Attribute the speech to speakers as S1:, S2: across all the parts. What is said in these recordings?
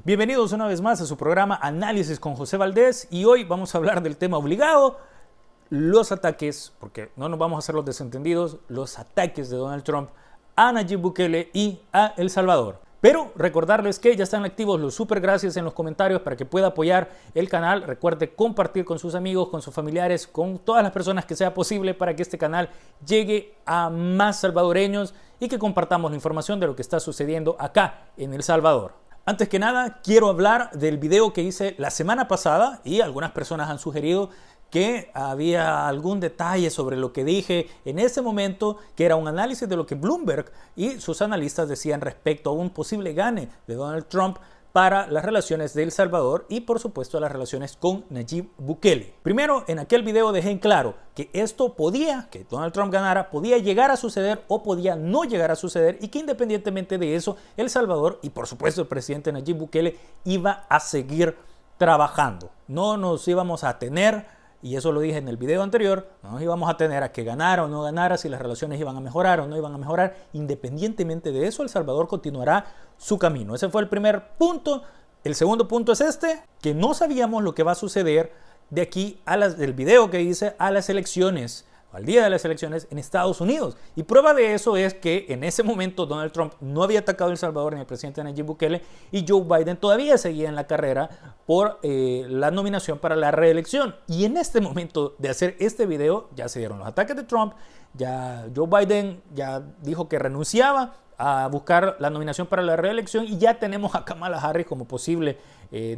S1: Bienvenidos una vez más a su programa Análisis con José Valdés y hoy vamos a hablar del tema obligado, los ataques, porque no nos vamos a hacer los desentendidos, los ataques de Donald Trump a Nayib Bukele y a El Salvador. Pero recordarles que ya están activos los super gracias en los comentarios para que pueda apoyar el canal. Recuerde compartir con sus amigos, con sus familiares, con todas las personas que sea posible para que este canal llegue a más salvadoreños y que compartamos la información de lo que está sucediendo acá en El Salvador. Antes que nada, quiero hablar del video que hice la semana pasada y algunas personas han sugerido que había algún detalle sobre lo que dije en ese momento, que era un análisis de lo que Bloomberg y sus analistas decían respecto a un posible gane de Donald Trump para las relaciones de El Salvador y por supuesto las relaciones con Nayib Bukele. Primero, en aquel video dejé en claro que esto que Donald Trump ganara, podía llegar a suceder o podía no llegar a suceder y que independientemente de eso, El Salvador y por supuesto el presidente Nayib Bukele iba a seguir trabajando. No nos íbamos a tener, y eso lo dije en el video anterior, no nos íbamos a tener a que ganara o no ganara, si las relaciones iban a mejorar o no iban a mejorar. Independientemente de eso, El Salvador continuará su camino. Ese fue el primer punto. El segundo punto es que no sabíamos lo que va a suceder de aquí del video que hice a las elecciones, al día de las elecciones en Estados Unidos. Y prueba de eso es que en ese momento Donald Trump no había atacado a El Salvador ni al presidente Nayib Bukele y Joe Biden todavía seguía en la carrera por la nominación para la reelección. Y en este momento de hacer este video ya se dieron los ataques de Trump, ya Joe Biden ya dijo que renunciaba a buscar la nominación para la reelección y ya tenemos a Kamala Harris como posible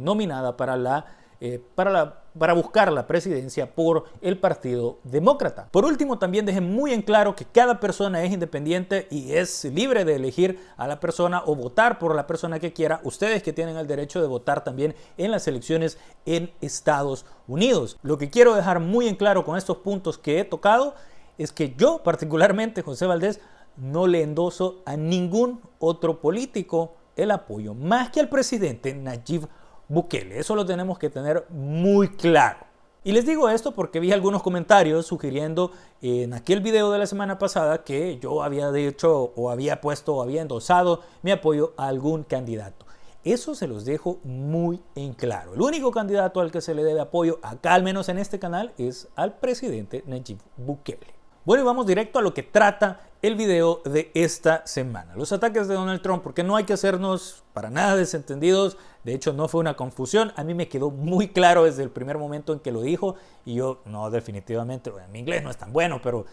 S1: nominada para buscar la presidencia por el Partido Demócrata. Por último, también dejé muy en claro que cada persona es independiente y es libre de elegir a la persona o votar por la persona que quiera. Ustedes que tienen el derecho de votar también en las elecciones en Estados Unidos. Lo que quiero dejar muy en claro con estos puntos que he tocado es que yo particularmente, José Valdés, no le endoso a ningún otro político el apoyo más que al presidente Nayib Bukele. Eso lo tenemos que tener muy claro. Y les digo esto porque vi algunos comentarios sugiriendo en aquel video de la semana pasada que yo había dicho o había puesto o había endosado mi apoyo a algún candidato. Eso se los dejo muy en claro. El único candidato al que se le debe apoyo, acá al menos en este canal, es al presidente Nayib Bukele. Bueno, y vamos directo a lo que trata el video de esta semana. Los ataques de Donald Trump, porque no hay que hacernos para nada desentendidos. De hecho, no fue una confusión. A mí me quedó muy claro desde el primer momento en que lo dijo. Y yo, no, definitivamente, bueno, mi inglés no es tan bueno, pero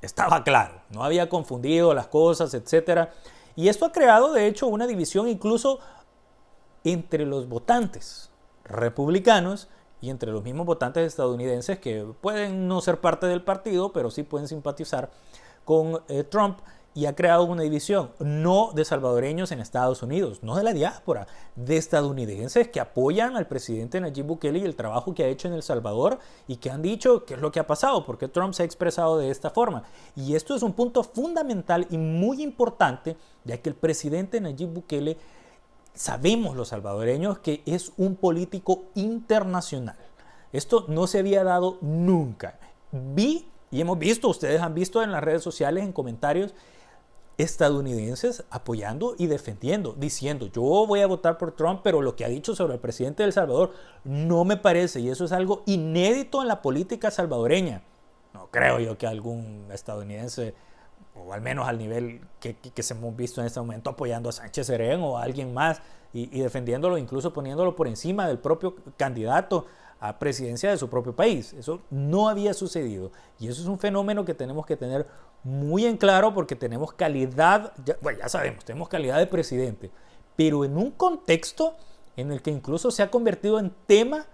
S1: estaba claro. No había confundido las cosas, etc. Y esto ha creado, de hecho, una división incluso entre los votantes republicanos y entre los mismos votantes estadounidenses que pueden no ser parte del partido, pero sí pueden simpatizar con Trump, y ha creado una división, no de salvadoreños en Estados Unidos, no de la diáspora, de estadounidenses que apoyan al presidente Nayib Bukele y el trabajo que ha hecho en El Salvador y que han dicho qué es lo que ha pasado, por qué Trump se ha expresado de esta forma. Y esto es un punto fundamental y muy importante, ya que el presidente Nayib Bukele, sabemos los salvadoreños que es un político internacional. Esto no se había dado nunca. Y hemos visto, ustedes han visto en las redes sociales, en comentarios, estadounidenses apoyando y defendiendo, diciendo yo voy a votar por Trump, pero lo que ha dicho sobre el presidente de El Salvador no me parece, y eso es algo inédito en la política salvadoreña. No creo yo que algún estadounidense, o al menos al nivel que se hemos visto en este momento, apoyando a Sánchez Serén o a alguien más y defendiéndolo, incluso poniéndolo por encima del propio candidato a presidencia de su propio país. Eso no había sucedido y eso es un fenómeno que tenemos que tener muy en claro porque tenemos calidad, ya sabemos, tenemos calidad de presidente, pero en un contexto en el que incluso se ha convertido en tema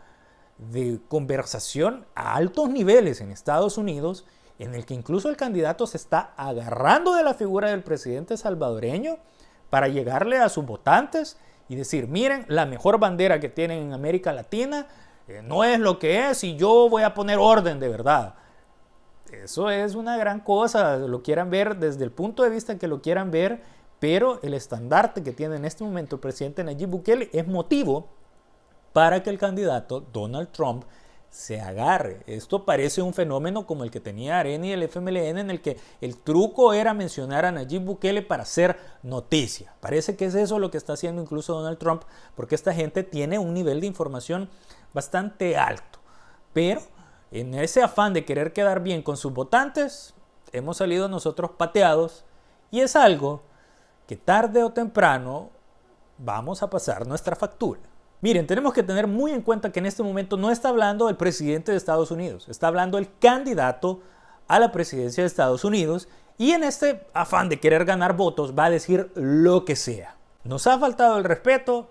S1: de conversación a altos niveles en Estados Unidos, en el que incluso el candidato se está agarrando de la figura del presidente salvadoreño para llegarle a sus votantes y decir, miren, la mejor bandera que tienen en América Latina no es lo que es y yo voy a poner orden de verdad. Eso es una gran cosa, lo quieran ver desde el punto de vista que lo quieran ver, pero el estandarte que tiene en este momento el presidente Nayib Bukele es motivo para que el candidato Donald Trump se agarre. Esto parece un fenómeno como el que tenía Areni y el FMLN, en el que el truco era mencionar a Nayib Bukele para hacer noticia. Parece que es eso lo que está haciendo incluso Donald Trump, porque esta gente tiene un nivel de información bastante alto. Pero en ese afán de querer quedar bien con sus votantes, hemos salido nosotros pateados, y es algo que tarde o temprano vamos a pasar nuestra factura. Miren, tenemos que tener muy en cuenta que en este momento no está hablando el presidente de Estados Unidos, está hablando el candidato a la presidencia de Estados Unidos, y en este afán de querer ganar votos va a decir lo que sea. Nos ha faltado el respeto,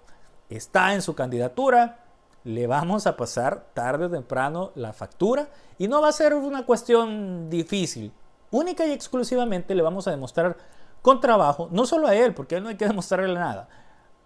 S1: está en su candidatura, le vamos a pasar tarde o temprano la factura, y no va a ser una cuestión difícil. Única y exclusivamente le vamos a demostrar con trabajo, no solo a él, porque a él no hay que demostrarle nada,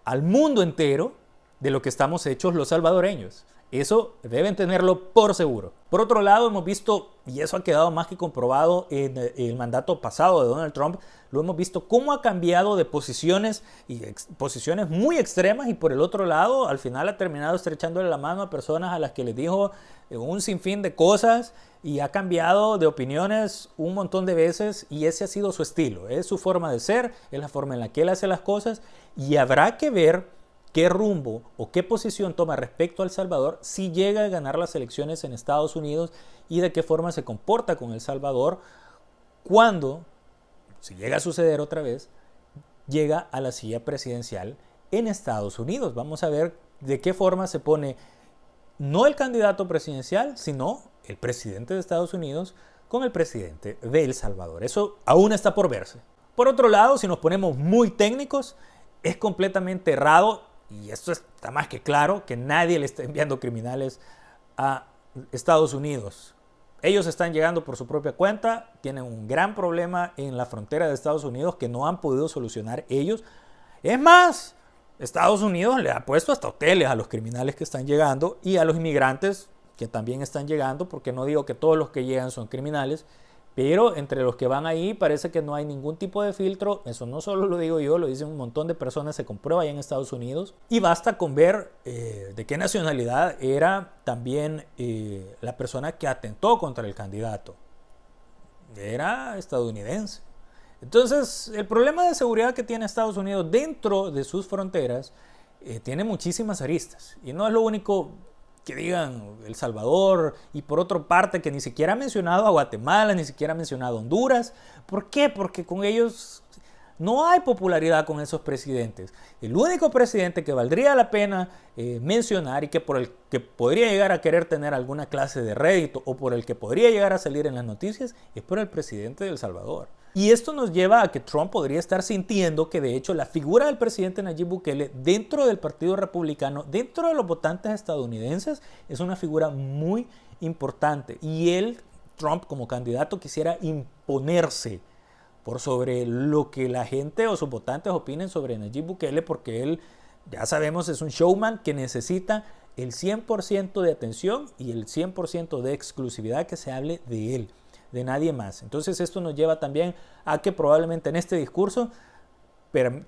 S1: al mundo entero, de lo que estamos hechos los salvadoreños. Eso deben tenerlo por seguro. Por otro lado, hemos visto, y eso ha quedado más que comprobado en el mandato pasado de Donald Trump, lo hemos visto cómo ha cambiado de posiciones, y posiciones muy extremas, y por el otro lado, al final ha terminado estrechándole la mano a personas a las que les dijo un sinfín de cosas, y ha cambiado de opiniones un montón de veces, y ese ha sido su estilo, es su forma de ser, es la forma en la que él hace las cosas, y habrá que ver qué rumbo o qué posición toma respecto a El Salvador si llega a ganar las elecciones en Estados Unidos, y de qué forma se comporta con El Salvador cuando, si llega a suceder otra vez, llega a la silla presidencial en Estados Unidos. Vamos a ver de qué forma se pone no el candidato presidencial, sino el presidente de Estados Unidos con el presidente de El Salvador. Eso aún está por verse. Por otro lado, si nos ponemos muy técnicos, es completamente errado, y esto está más que claro, que nadie le está enviando criminales a Estados Unidos. Ellos están llegando por su propia cuenta, tienen un gran problema en la frontera de Estados Unidos que no han podido solucionar ellos. Es más, Estados Unidos le ha puesto hasta hoteles a los criminales que están llegando y a los inmigrantes que también están llegando, porque no digo que todos los que llegan son criminales, pero entre los que van ahí parece que no hay ningún tipo de filtro. Eso no solo lo digo yo, lo dicen un montón de personas, se comprueba allá en Estados Unidos. Y basta con ver de qué nacionalidad era también la persona que atentó contra el candidato. Era estadounidense. Entonces, el problema de seguridad que tiene Estados Unidos dentro de sus fronteras tiene muchísimas aristas. Y no es lo único que digan El Salvador, y por otra parte que ni siquiera ha mencionado a Guatemala, ni siquiera ha mencionado a Honduras. ¿Por qué? Porque con ellos no hay popularidad con esos presidentes. El único presidente que valdría la pena mencionar, y que por el que podría llegar a querer tener alguna clase de rédito, o por el que podría llegar a salir en las noticias, es por el presidente de El Salvador. Y esto nos lleva a que Trump podría estar sintiendo que de hecho la figura del presidente Nayib Bukele dentro del Partido Republicano, dentro de los votantes estadounidenses, es una figura muy importante. Y él, Trump, como candidato, quisiera imponerse por sobre lo que la gente o sus votantes opinen sobre Nayib Bukele, porque él, ya sabemos, es un showman que necesita el 100% de atención y el 100% de exclusividad, que se hable de él, de nadie más. Entonces esto nos lleva también a que probablemente en este discurso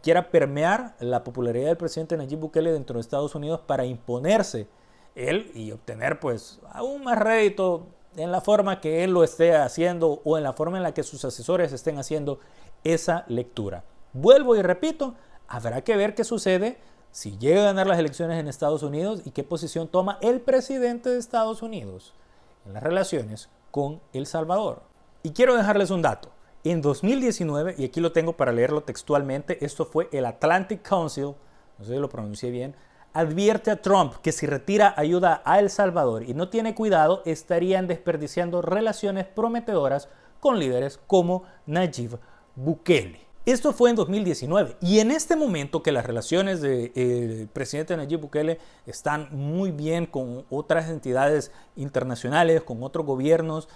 S1: quiera permear la popularidad del presidente Nayib Bukele dentro de Estados Unidos para imponerse él y obtener pues aún más rédito en la forma que él lo esté haciendo, o en la forma en la que sus asesores estén haciendo esa lectura. Vuelvo y repito, habrá que ver qué sucede si llega a ganar las elecciones en Estados Unidos y qué posición toma el presidente de Estados Unidos en las relaciones con El Salvador. Y quiero dejarles un dato. En 2019, y aquí lo tengo para leerlo textualmente, esto fue el Atlantic Council, no sé si lo pronuncié bien, advierte a Trump que si retira ayuda a El Salvador y no tiene cuidado, estarían desperdiciando relaciones prometedoras con líderes como Nayib Bukele. Esto fue en 2019, y en este momento que las relaciones del presidente Nayib Bukele están muy bien con otras entidades internacionales, con otros gobiernos,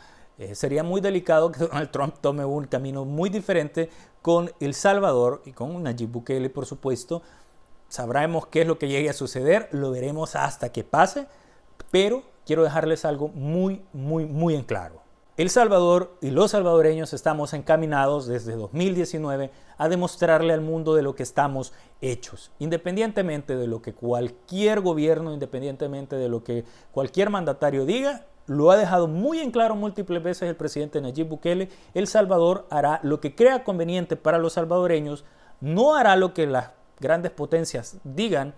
S1: sería muy delicado que Donald Trump tome un camino muy diferente con El Salvador y con Nayib Bukele, por supuesto. Sabremos qué es lo que llegue a suceder, lo veremos hasta que pase, pero quiero dejarles algo muy en claro. El Salvador y los salvadoreños estamos encaminados desde 2019 a demostrarle al mundo de lo que estamos hechos, independientemente de lo que cualquier gobierno, independientemente de lo que cualquier mandatario diga. Lo ha dejado muy en claro múltiples veces el presidente Nayib Bukele. El Salvador hará lo que crea conveniente para los salvadoreños, no hará lo que las grandes potencias digan,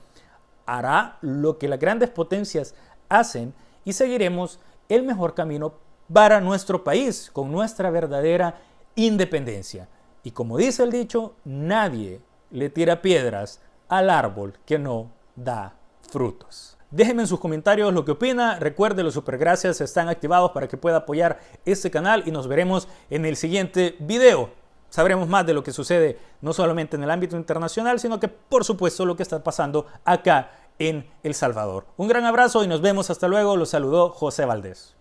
S1: hará lo que las grandes potencias hacen y seguiremos el mejor camino para nuestro país, con nuestra verdadera independencia. Y como dice el dicho, nadie le tira piedras al árbol que no da frutos. Déjenme en sus comentarios lo que opina. Recuerde, los supergracias están activados para que pueda apoyar este canal y nos veremos en el siguiente video. Sabremos más de lo que sucede no solamente en el ámbito internacional, sino que por supuesto lo que está pasando acá en El Salvador. Un gran abrazo y nos vemos hasta luego. Los saludó José Valdés.